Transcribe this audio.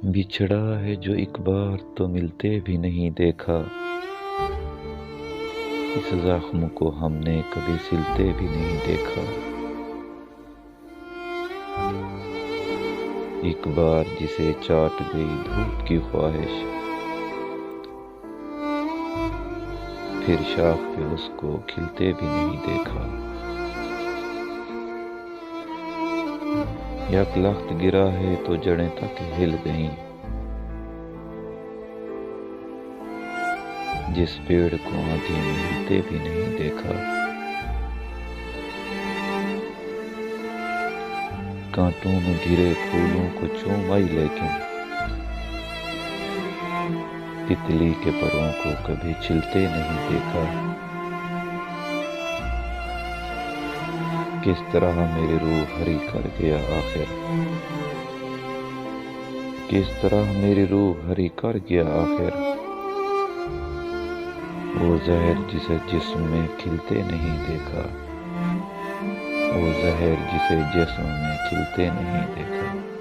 بچھڑا ہے جو ایک بار تو ملتے بھی نہیں دیکھا، اس زخم کو ہم نے کبھی سلتے بھی نہیں دیکھا۔ ایک بار جسے چاٹ گئی دھوپ کی خواہش، پھر شاخ پہ اس کو کھلتے بھی نہیں دیکھا۔ یک لخت گرا ہے تو جڑیں تک ہل گئیں، جس پیڑ کو آندھی میں ہلتے بھی نہیں دیکھا۔ کانٹوں میں گرے پھولوں کو چوم آئی لیکن تتلی کے پروں کو کبھی چھلتے نہیں دیکھا۔ کس طرح میری روح ہری کر گیا آخر، کس طرح میری روح ہری کر گیا آخر، وہ زہر جسے جسم میں کھلتے نہیں دیکھا، وہ زہر جسے جسم میں کھلتے نہیں دیکھا۔